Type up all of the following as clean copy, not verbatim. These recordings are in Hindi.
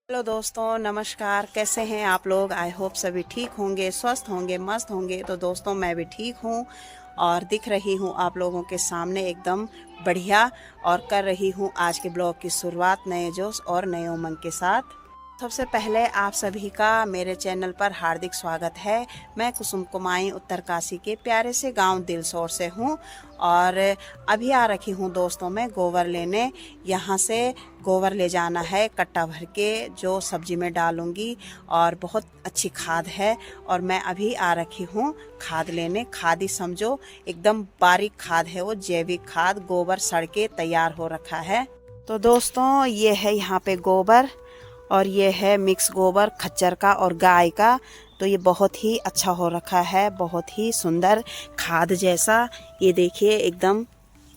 हेलो दोस्तों, नमस्कार। कैसे हैं आप लोग? आई होप सभी ठीक होंगे, स्वस्थ होंगे, मस्त होंगे। तो दोस्तों, मैं भी ठीक हूँ और दिख रही हूँ आप लोगों के सामने एकदम बढ़िया। और कर रही हूँ आज के ब्लॉग की शुरुआत नए जोश और नए उमंग के साथ। सबसे पहले आप सभी का मेरे चैनल पर हार्दिक स्वागत है। मैं कुसुम कुमाई उत्तरकाशी के प्यारे से गांव दिलसौर से हूँ और अभी आ रखी हूँ दोस्तों मैं गोबर लेने। यहाँ से गोबर ले जाना है कट्टा भर के, जो सब्जी में डालूंगी। और बहुत अच्छी खाद है और मैं अभी आ रखी हूँ खाद लेने। खाद ही समझो, एकदम बारीक खाद है वो, जैविक खाद। गोबर सड़ के तैयार हो रखा है। तो दोस्तों, ये है यहाँ पे गोबर और ये है मिक्स गोबर खच्चर का और गाय का। तो ये बहुत ही अच्छा हो रखा है, बहुत ही सुंदर खाद जैसा। ये देखिए एकदम,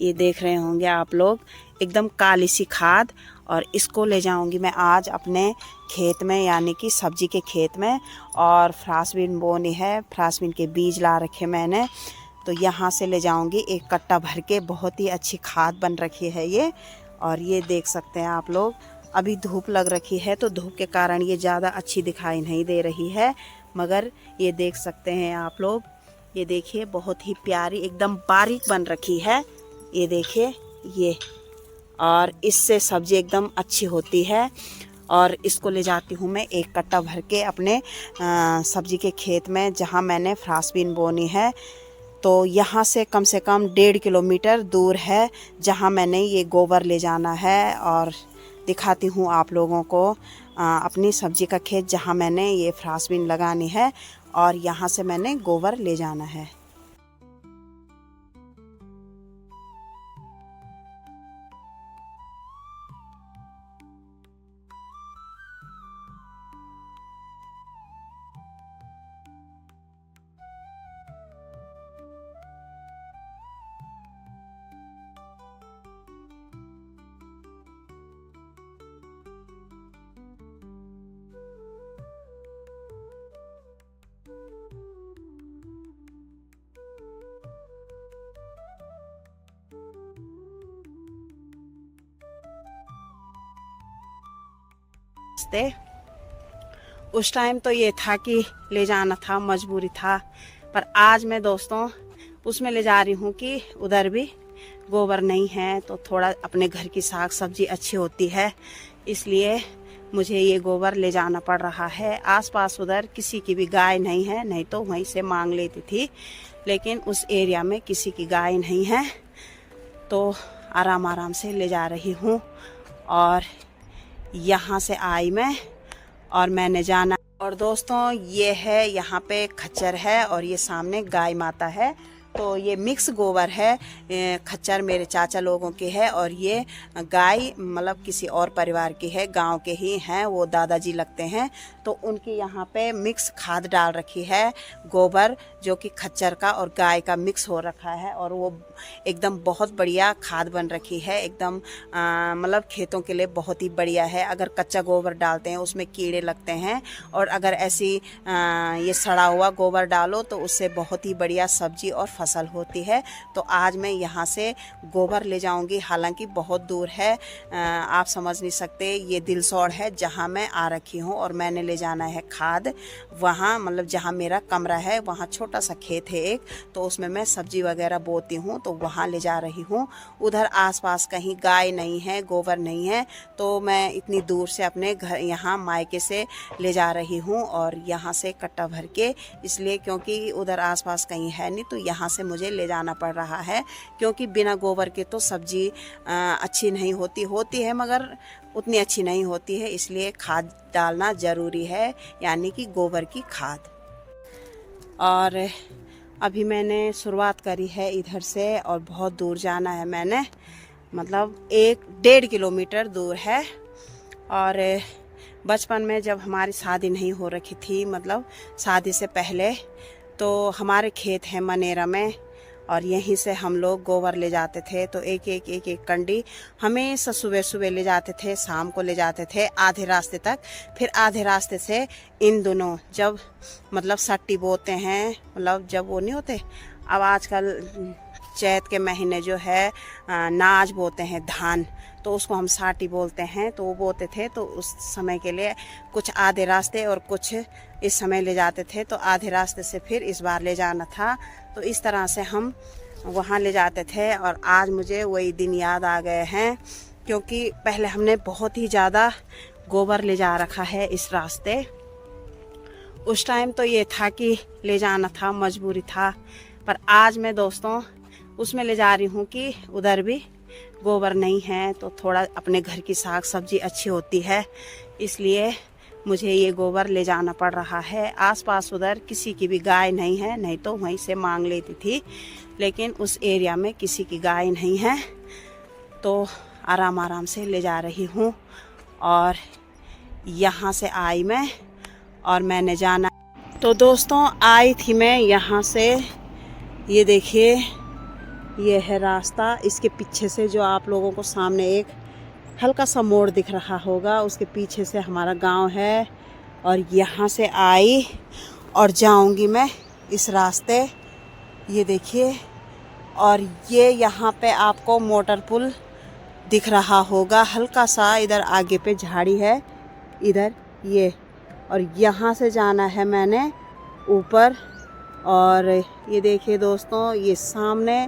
ये देख रहे होंगे आप लोग, एकदम काली सी खाद। और इसको ले जाऊंगी मैं आज अपने खेत में, यानी कि सब्जी के खेत में। और फ्रांसबीन बोनी है, फ्रांसबीन के बीज ला रखे मैंने। तो यहाँ से ले जाऊंगी एक कट्टा भर के। बहुत ही अच्छी खाद बन रखी है ये। और ये देख सकते हैं आप लोग, अभी धूप लग रखी है तो धूप के कारण ये ज़्यादा अच्छी दिखाई नहीं दे रही है, मगर ये देख सकते हैं आप लोग। ये देखिए, बहुत ही प्यारी एकदम बारीक बन रखी है। ये देखिए ये, और इससे सब्जी एकदम अच्छी होती है। और इसको ले जाती हूँ मैं एक कट्टा भर के अपने सब्जी के खेत में, जहाँ मैंने फ्रांसबीन बोनी है। तो यहाँ से कम 1.5 किलोमीटर दूर है जहाँ मैंने ये गोबर ले जाना है। और दिखाती हूँ आप लोगों को अपनी सब्जी का खेत, जहाँ मैंने ये फ्रांसबीन लगानी है और यहाँ से मैंने गोबर ले जाना है। उस टाइम तो ये था कि ले जाना था, मजबूरी था। पर आज मैं दोस्तों उसमें ले जा रही हूँ कि उधर भी गोबर नहीं है, तो थोड़ा अपने घर की साग सब्जी अच्छी होती है, इसलिए मुझे ये गोबर ले जाना पड़ रहा है। आसपास उधर किसी की भी गाय नहीं है, नहीं तो वहीं से मांग लेती थी, लेकिन उस एरिया में किसी की गाय नहीं है, तो आराम आराम से ले जा रही हूँ। और यहाँ से आई मैं और मैंने जाना। और दोस्तों, ये है यहाँ पे खच्चर है और ये सामने गाय माता है। तो ये मिक्स गोबर है। खच्चर मेरे चाचा लोगों के है और ये गाय मतलब किसी और परिवार की है, गांव के ही हैं, वो दादाजी लगते हैं। तो उनकी यहाँ पे मिक्स खाद डाल रखी है, गोबर जो कि खच्चर का और गाय का मिक्स हो रखा है। और वो एकदम बहुत बढ़िया खाद बन रखी है, एकदम मतलब खेतों के लिए बहुत ही बढ़िया है। अगर कच्चा गोबर डालते हैं उसमें कीड़े लगते हैं, और अगर ऐसी ये सड़ा हुआ गोबर डालो तो उससे बहुत ही बढ़िया सब्जी और फसल होती है। तो आज मैं यहाँ से गोबर ले जाऊँगी, हालांकि बहुत दूर है, आप समझ नहीं सकते। ये दिलसौड़ है जहाँ मैं आ रखी हूँ और मैंने ले जाना है खाद वहाँ, मतलब जहाँ मेरा कमरा है वहाँ छोटा सा खेत है एक, तो उसमें मैं सब्जी वगैरह बोती हूँ, तो वहाँ ले जा रही हूँ। उधर आसपास कहीं गाय नहीं है, गोबर नहीं है, तो मैं इतनी दूर से अपने घर यहाँ मायके से ले जा रही हूँ। और यहाँ से कट्टा भर के, इसलिए क्योंकि उधर आसपास कहीं है नहीं, तो यहाँ से मुझे ले जाना पड़ रहा है। क्योंकि बिना गोबर के तो सब्जी अच्छी नहीं होती है, मगर उतनी अच्छी नहीं होती है, इसलिए खाद डालना ज़रूरी है, यानी कि गोबर की खाद। और अभी मैंने शुरुआत करी है इधर से, और बहुत दूर जाना है मैंने, मतलब 1.5 किलोमीटर दूर है। और बचपन में जब हमारी शादी नहीं हो रखी थी, मतलब शादी से पहले, तो हमारे खेत हैं मनेरा में, और यहीं से हम लोग गोबर ले जाते थे। तो एक कंडी हमेशा सुबह सुबह ले जाते थे, शाम को ले जाते थे आधे रास्ते तक। फिर आधे रास्ते से इन दोनों जब मतलब सट्टी बोते हैं, मतलब जब वो नहीं होते, अब आजकल चैत के महीने जो है नाज बोते हैं, धान। तो उसको हम साटी बोलते हैं, तो वो बोते थे। तो उस समय के लिए कुछ आधे रास्ते और कुछ इस समय ले जाते थे, तो आधे रास्ते से फिर इस बार ले जाना था। तो इस तरह से हम वहाँ ले जाते थे। और आज मुझे वही दिन याद आ गए हैं, क्योंकि पहले हमने बहुत ही ज़्यादा गोबर ले जा रखा है इस रास्ते। उस टाइम तो ये था कि ले जाना था, मजबूरी था। पर आज मैं दोस्तों उसमें ले जा रही हूँ कि उधर भी गोबर नहीं है, तो थोड़ा अपने घर की साग सब्जी अच्छी होती है, इसलिए मुझे ये गोबर ले जाना पड़ रहा है। आसपास उधर किसी की भी गाय नहीं है, नहीं तो वहीं से मांग लेती थी, लेकिन उस एरिया में किसी की गाय नहीं है, तो आराम आराम से ले जा रही हूँ। और यहाँ से आई मैं और मैंने जाना। तो दोस्तों आई थी मैं यहाँ से, ये देखिए ये है रास्ता। इसके पीछे से जो आप लोगों को सामने एक हल्का सा मोड़ दिख रहा होगा, उसके पीछे से हमारा गांव है। और यहाँ से आई और जाऊंगी मैं इस रास्ते, ये देखिए। और ये यहाँ पे आपको मोटर पुल दिख रहा होगा, हल्का सा इधर आगे पे झाड़ी है इधर ये। और यहाँ से जाना है मैंने ऊपर। और ये देखिए दोस्तों, ये सामने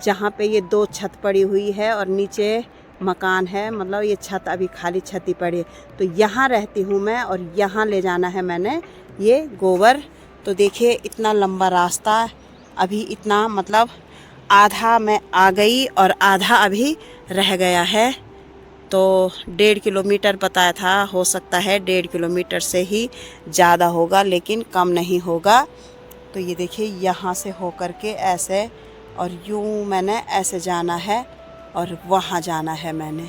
जहाँ पे ये 2 छत पड़ी हुई है और नीचे मकान है, मतलब ये छत अभी खाली छत ही पड़ी है, तो यहाँ रहती हूँ मैं। और यहाँ ले जाना है मैंने ये गोबर। तो देखिए इतना लंबा रास्ता, अभी इतना मतलब आधा मैं आ गई और आधा अभी रह गया है। तो 1.5 किलोमीटर बताया था, हो सकता है 1.5 किलोमीटर से ही ज़्यादा होगा, लेकिन कम नहीं होगा। तो ये देखिए यहाँ से होकर के ऐसे और यूँ मैंने ऐसे जाना है और वहाँ जाना है मैंने।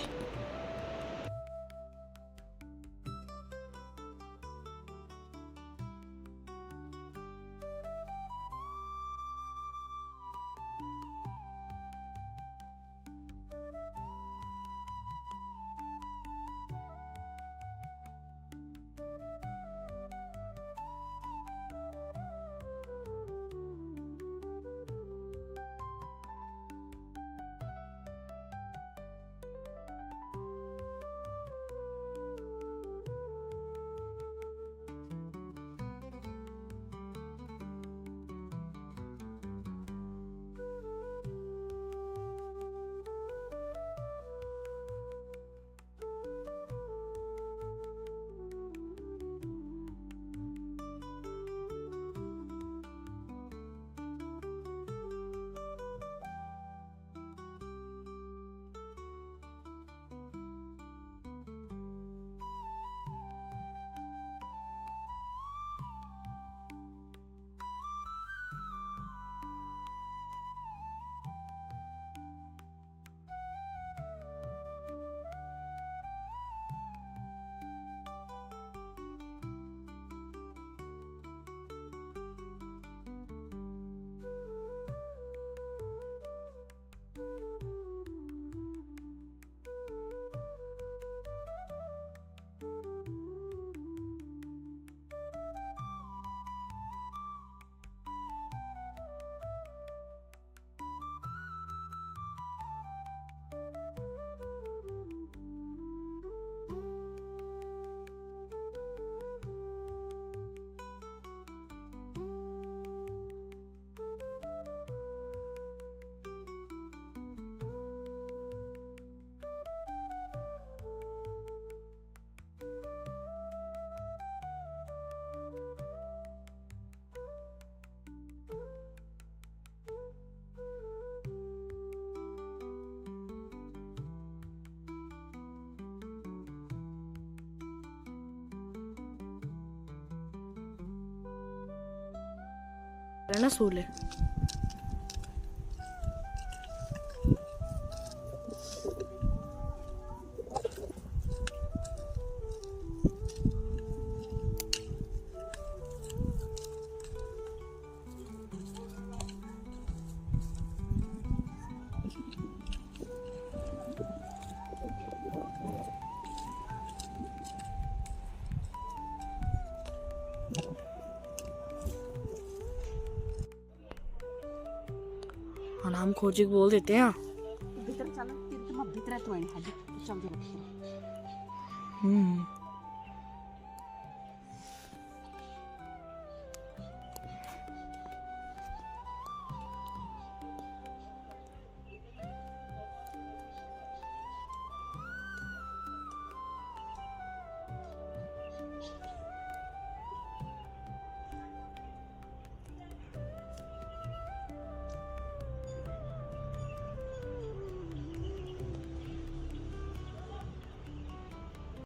ना सूले नाम खोजी बोल देते हैं। भीतर चलो, भीतर तो देखिए